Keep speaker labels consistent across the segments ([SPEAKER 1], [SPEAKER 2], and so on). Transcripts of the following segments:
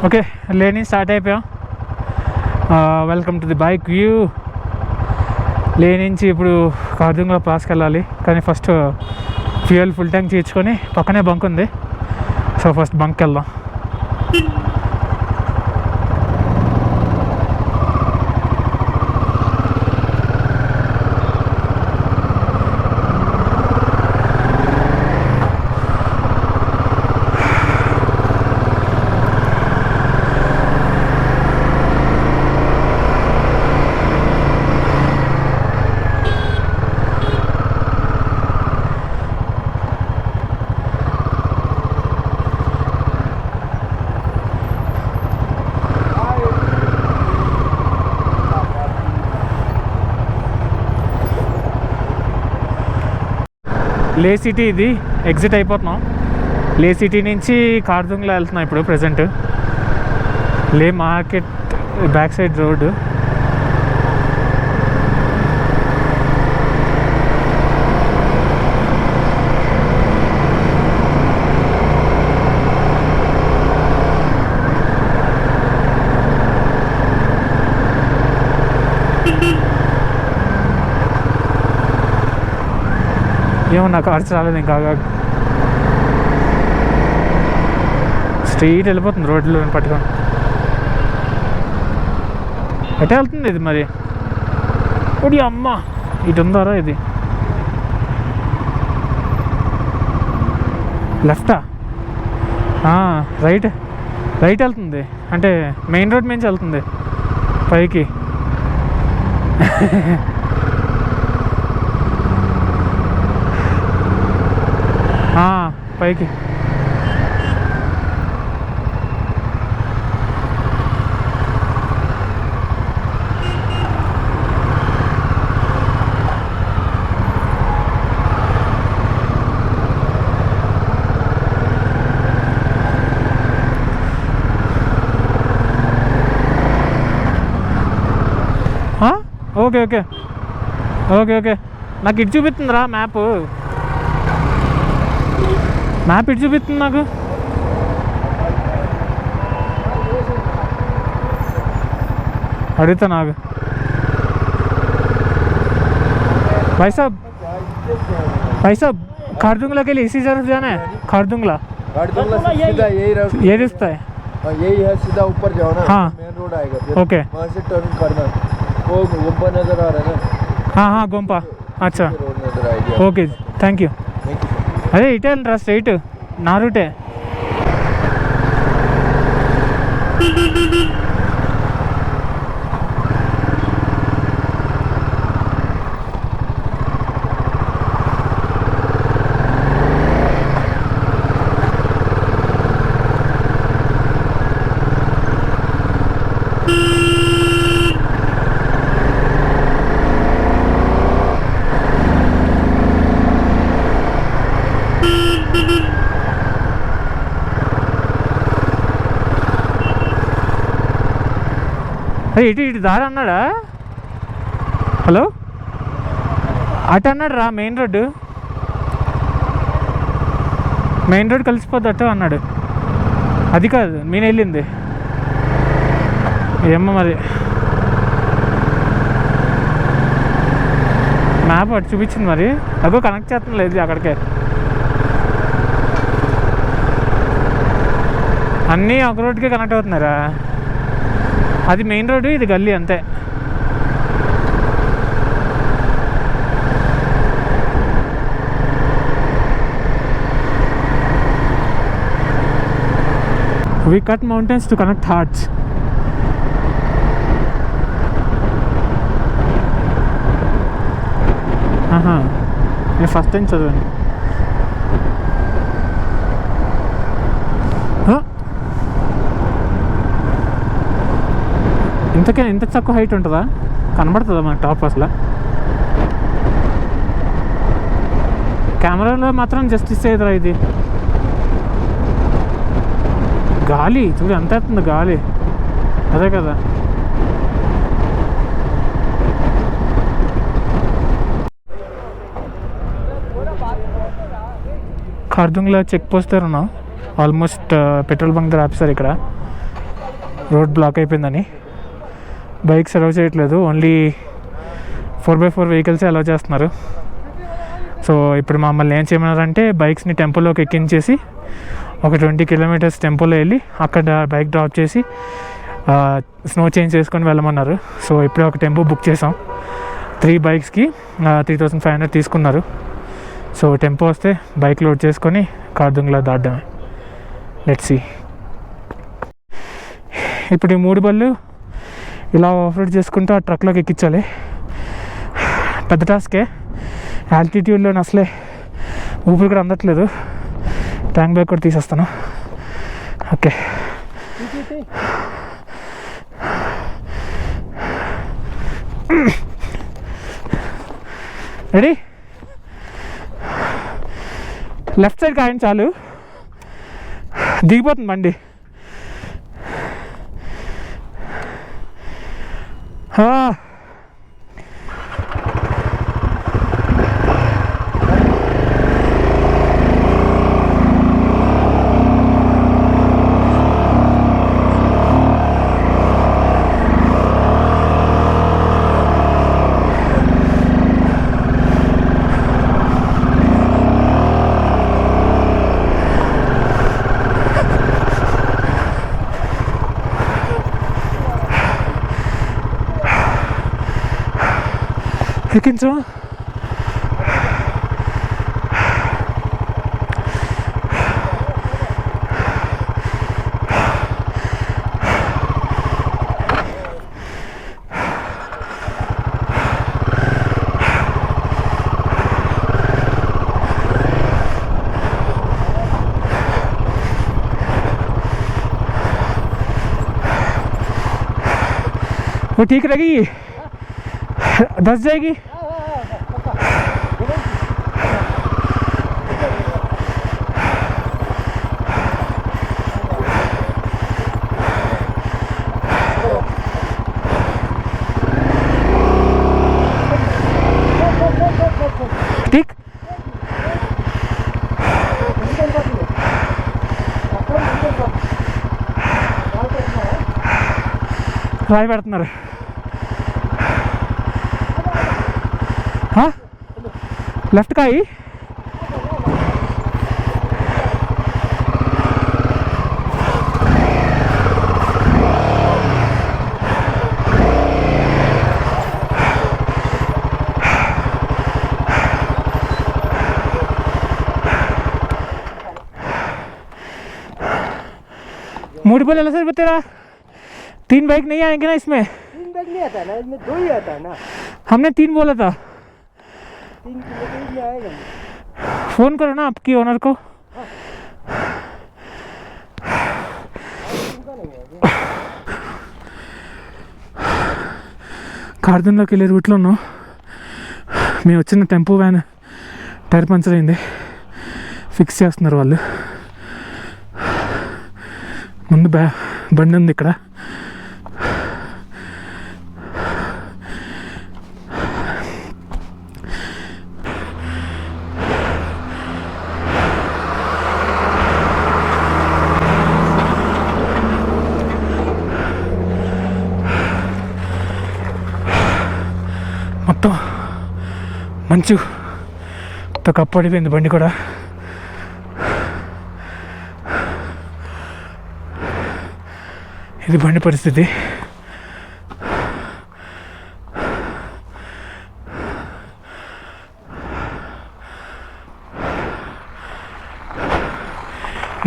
[SPEAKER 1] Okay, లేని start అయిపోయాం. Welcome to the bike view. లే నుంచి ఇప్పుడు కార్దుంగ్లా పాస్కి వెళ్ళాలి, కానీ ఫస్ట్ ఫ్యూయల్ ఫుల్ ట్యాంక్ చేయించుకొని పక్కనే బంక్ ఉంది, సో ఫస్ట్ బంక్కి వెళ్దాం. లే సిటీ ఇది ఎగ్జిట్ అయిపోతున్నాం. లే సిటీ నుంచి కార్దుంగ్లా వెళ్తున్నాం ఇప్పుడు ప్రజెంట్. లే మార్కెట్ బ్యాక్ సైడ్ రోడ్డు. ఏమో నాకు కార్స్ రాలేదు ఇంకా. స్ట్రీట్ వెళ్ళిపోతుంది రోడ్లో పట్టుకొని. ఎటే వెళ్తుంది ఇది మరి? ఒడి అమ్మ, ఇటు ఉందారా? ఇది లెఫ్టా? రైట్ రైట్ వెళ్తుంది అంటే మెయిన్ రోడ్ నుంచి వెళ్తుంది పైకి. పైకి ఓకే ఓకే ఓకే ఓకే. నాకు ఇటు చూపిస్తుందిరా మ్యాప్ ఇటు చూపిస్తుంది నాకు. अड़ता नाग भाई साहब खारदुंगला के लिए इसी तरफ जाना है. खारदुंगला
[SPEAKER 2] सीधा
[SPEAKER 1] ये रिश्ता है.
[SPEAKER 2] यही है, सीधा ऊपर जाओ ना.
[SPEAKER 1] हाँ
[SPEAKER 2] मेन रोड आएगा,
[SPEAKER 1] ओके.
[SPEAKER 2] वहाँ से टर्न करना. वो गोम्पा नजर आ रहा है ना.
[SPEAKER 1] हाँ गोम्पा. अच्छा
[SPEAKER 2] रोड नजर आएगी.
[SPEAKER 1] Okay thank you. अरे इटे रा स्ट्रेट ना रूटे. ఇటు ఇటు దారి అన్నాడా? హలో అటు అన్నాడు రా. మెయిన్ రోడ్ కలిసిపోద్ది అటు అన్నాడు. అది కాదు నేను వెళ్ళింది. ఏమో మరి మ్యాప్ అటు చూపించింది మరి. అగో కనెక్ట్ చేస్తుంది లేదు అక్కడికే. అన్నీ ఒక రోడ్కే కనెక్ట్ అవుతున్నారా? అది మెయిన్ రోడ్డు, ఇది గల్లీ అంతే. We cut mountains to connect hearts. నేను ఫస్ట్ టైం చదివాను. ఇంతకైనా ఇంత తక్కువ హైట్ ఉంటుందా? కనబడుతుందా మనకు టాప్? అసలు కెమెరాలో మాత్రం జస్టిస్ అయ్యేదిరా ఇది. గాలి చూడు ఎంత అవుతుంది గాలి. అదే కదా. ఖార్దుంగ్లా చెక్ పోస్ట్ దగ్గర ఉన్నాం. ఆల్మోస్ట్ పెట్రోల్ బంక్ దగ్గర ఆపేశారు ఇక్కడ. రోడ్ బ్లాక్ అయిపోయిందని. బైక్స్ అలౌ చేయట్లేదు, ఓన్లీ 4x4 వెహికల్సే అలౌ చేస్తున్నారు. సో ఇప్పుడు మమ్మల్ని ఏం చేయమన్నారంటే బైక్స్ని టెంపోలోకి ఎక్కించేసి ఒక 20 కిలోమీటర్స్ టెంపోలో వెళ్ళి అక్కడ బైక్ డ్రాప్ చేసి స్నో చేంజ్ చేసుకొని వెళ్ళమన్నారు. సో ఇప్పుడే ఒక టెంపో బుక్ చేసాం. 3 బైక్స్కి 3500 తీసుకున్నారు. సో టెంపో వస్తే బైక్ లోడ్ చేసుకొని కార్దుంగ్లా దాటడమే. Let's see. ఇప్పుడు ఈ 3 బళ్ళు ఇలా ఆఫ్ రోడ్ చేసుకుంటూ ఆ ట్రక్లోకి ఎక్కించాలి. పెద్ద టాస్కే. ఆల్టిట్యూడ్లో అసలే ఊపిరి కూడా అందట్లేదు. ట్యాంక్ బ్యాగ్ కూడా తీసేస్తాను. Okay, ready? లెఫ్ట్ సైడ్ కాయండి చాలు, దిగిపోతుంది బండి. ఎక్కించు. वो ठीक रहेगी, 10 जाएगी. ठीक. రాయి పెడుతున్నారు. లెఫ్ట్ కాయి. मूड बोले सर तेरा 3 बाइक नहीं आएंगे ना इसमें?
[SPEAKER 2] 3 बाइक नहीं आता ना, इसमें 2 ही आता है ना.
[SPEAKER 1] हमने 3 बोला था.
[SPEAKER 2] 3 किलोमीटर में आएगा.
[SPEAKER 1] फोन करो ना आपकी ओनर को. కార్దన్లోకి వెళ్ళే రూట్లో ఉన్నాం. మేము వచ్చిన టెంపో వ్యాన్ టైర్ పంచర్ అయింది, ఫిక్స్ చేస్తున్నారు వాళ్ళు. ముందు బండి ఉంది ఇక్కడ. మొత్తం మంచుతో కప్పడిపోయింది బండి కూడా. ఇది బండి పరిస్థితి.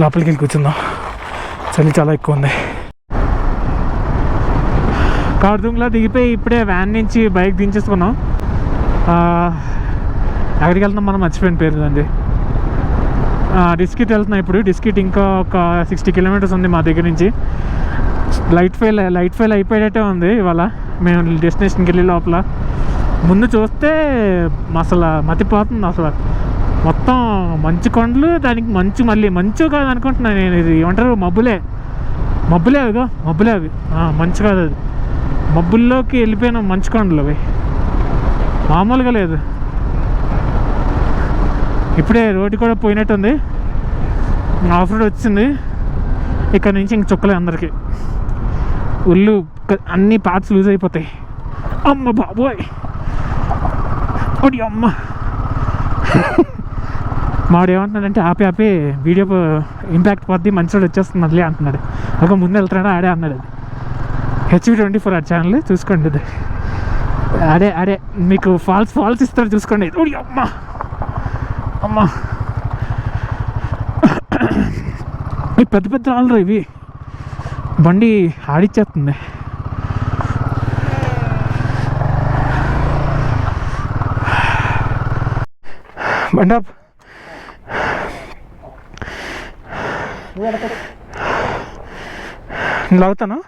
[SPEAKER 1] లోపలికి వెళ్ళి కూర్చుందాం, చలి చాలా ఎక్కువ ఉంది. కార్దుంగ్లా దిగిపోయి ఇప్పుడే వ్యాన్ నుంచి బైక్ దించేసుకున్నాం. ఎక్కడికి వెళ్తున్నాం మనం మర్చిపోయిన పేరు అండి. డిస్కిట్ వెళ్తున్నాం ఇప్పుడు. డిస్కిట్ ఇంకా ఒక 60 కిలోమీటర్స్ ఉంది మా దగ్గర నుంచి. లైట్ ఫెయిల్ అయిపోయేటట్టే ఉంది ఇవాళ. మేము డెస్టినేషన్కి వెళ్ళే లోపల ముందు చూస్తే అసలు మతిపోతుంది. అసలు మొత్తం మంచు కొండలు, దానికి మంచు, మళ్ళీ మంచు కాదు అనుకుంటున్నాను నేను. ఇది ఏమంటారు, మబ్బులే అవిగో, మబ్బులే అవి, మంచు కాదు అది. మబ్బుల్లోకి వెళ్ళిపోయిన మంచు కొండలు అవి, మామూలుగా లేదు. ఇప్పుడే రోడ్డు కూడా పోయినట్టుంది, ఆఫ్ రోడ్ వచ్చింది. ఇక్కడ నుంచి ఇంక చుక్కలే అందరికీ. ఒళ్ళు అన్ని పార్ట్స్ లూజ్ అయిపోతాయి. అమ్మ బాబోయ్, ఒడి అమ్మ. మాడు ఏమంటున్నాడంటే ఆపి ఆపి వీడియో ఇంపాక్ట్ పోద్ది, మంచివాడు వచ్చేస్తుంది మళ్ళీ అంటున్నాడు. ఒక ముందు వెళ్తున్నాడు ఆడే అన్నాడు. అది HV24 ఆ ఛానల్ చూసుకోండి. అది ఆడే మీకు ఫాల్స్ ఇస్తాడు చూసుకోండి. ఒడి అమ్మ అమ్మ, ఇవి పెద్ద పెద్ద రాళ్ళు ఇవి, బండి ఆడిచ్చేస్తుంది. బండి నేను లాగుతాను.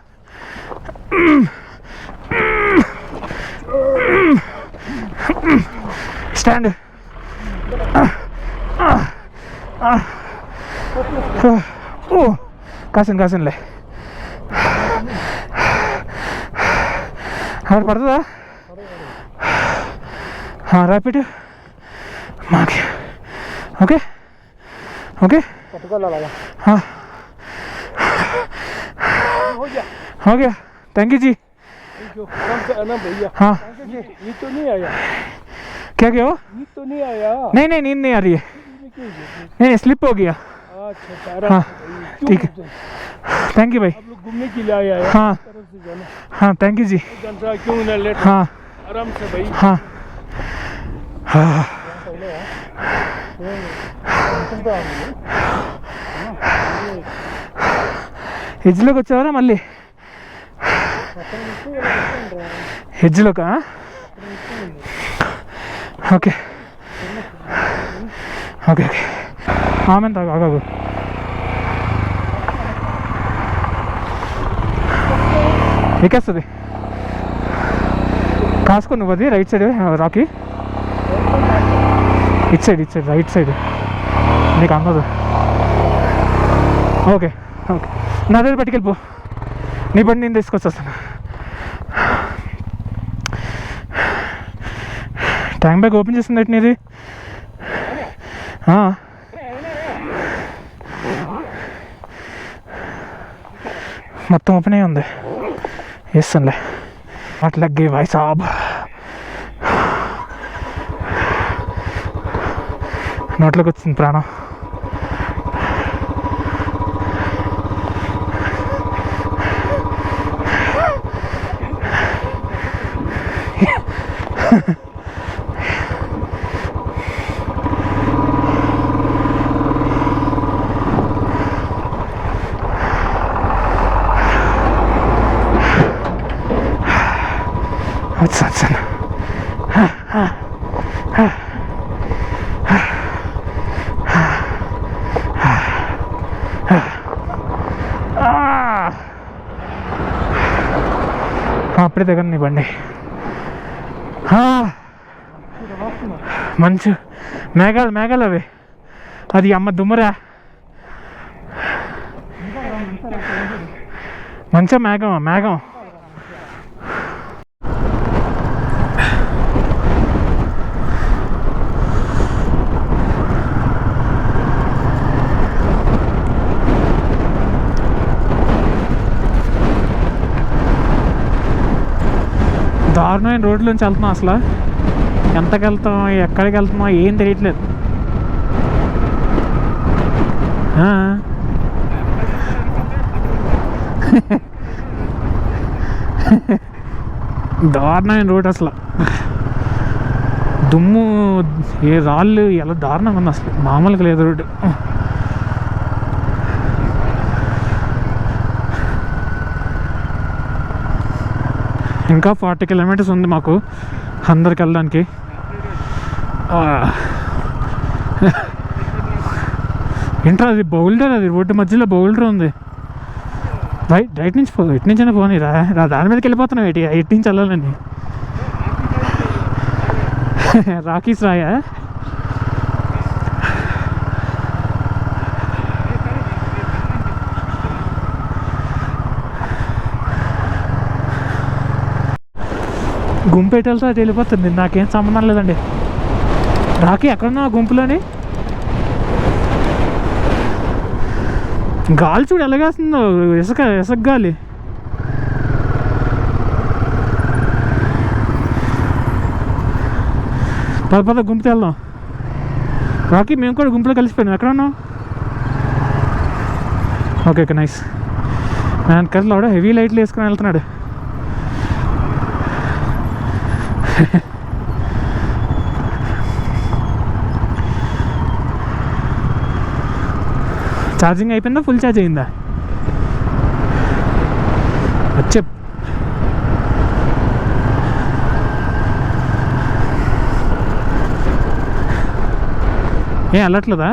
[SPEAKER 1] స్టాండ్. ఓ కాసనులే. అక్కడ పడుతుందా? ర్యాపిడ్ మాకే. ఓకే ఓకే हो गया. थैंक यू जी.
[SPEAKER 2] आराम से आना भैया.
[SPEAKER 1] हाँ
[SPEAKER 2] नींद तो नहीं आया?
[SPEAKER 1] क्या क्या हो?
[SPEAKER 2] नींद तो नहीं आया?
[SPEAKER 1] नहीं नींद नहीं आ रही है. नहीं स्लिप हो गया.
[SPEAKER 2] अच्छा
[SPEAKER 1] हाँ ठीक है. थैंक यू भाई.
[SPEAKER 2] आप लोग घूमने के लिए आया है?
[SPEAKER 1] हाँ हाँ थैंक यू जी.
[SPEAKER 2] क्यों ना लेट?
[SPEAKER 1] हाँ
[SPEAKER 2] आराम से भाई.
[SPEAKER 1] हाँ हाँ హెడ్జ్లోకి వచ్చావరా మళ్ళీ? హెడ్జ్లోకా? Okay okay okay. ఆమె ఆగాగు. ఎక్కేస్తుంది. కాసుకో నువ్వు. అది రైట్ సైడ్ రాకి. ఇటు సైడ్ రైట్ సైడ్ నీకు అందదు. ఓకే ఓకే నా దగ్గర పట్టుకెళ్ళిపో. నీ బండి నేను తీసుకొచ్చేస్తాను. ట్యాంక్ బ్యాగ్ ఓపెన్ చేస్తుంది నీది. మొత్తం ఓపెన్ అయ్యి ఉంది. వేస్తానులే. అట్లాగే భాయ్ సాబ్. నోట్లోకి వచ్చింది ప్రాణం. Watson. అప్పుడే దగ్గర నీ బండి. మంచు మేఘాలు అవి. అది అమ్మ దుమ్మరా. మంచిగా మేఘం. దారుణమైన రోడ్లోంచి వెళ్తున్నాం. అసలు ఎంతకి వెళ్తాం, ఎక్కడికి వెళ్తున్నాం ఏం తెలియట్లేదు. దారుణమైన రోడ్ అసలు. దుమ్ము, ఏ రాళ్ళు, ఎలా దారుణంగా ఉంది అసలు. మామూలుగా లేదు రోడ్డు. ఇంకా 40 కిలోమీటర్స్ ఉంది మాకు అందరికి వెళ్ళడానికి. ఏంట్రా అది బౌల్డర్, అది రోడ్డు మధ్యలో బౌల్డర్ ఉంది. రైట్ నుంచి ఇటు నుంచైనా పోనీ దాని మీదకి వెళ్ళిపోతున్నావు. ఇటు నుంచి వెళ్ళాలని. రాకీస్ రాయా? గుంపేటలతో అది వెళ్ళిపోతుంది. నాకేం సంబంధం లేదండి. రాకీ ఎక్కడున్నా గుంపులోని. గాలి చూడు ఎలాగేస్తుందో, ఇసుక గాలి. పద గుంపుతో వెళ్దాం. రాకీ మేము కూడా గుంపులో కలిసిపోయాం. ఎక్కడ ఉన్నాం? Okay okay nice. నేను కర్లో కూడా హెవీ లైట్లు వేసుకొని వెళ్తున్నాడు. ఛార్జింగ్ అయిపోయిందా? ఫుల్ ఛార్జ్ అయిందా? వచ్చే ఏం వెళ్ళట్లేదా?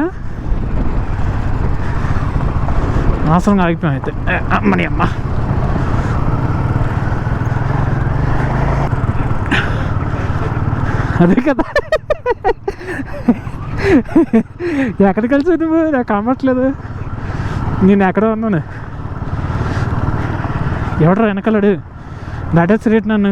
[SPEAKER 1] అవసరంగా ఆగిపోయాం అయితే. అమ్మని అమ్మ. అదే కదా, ఎక్కడికి కలిసి నువ్వు? నాకు కనబట్లేదు. నేను ఎక్కడో ఉన్నాను. ఎవడరా వెనకాలడు దాటేసి రేట్ నన్ను.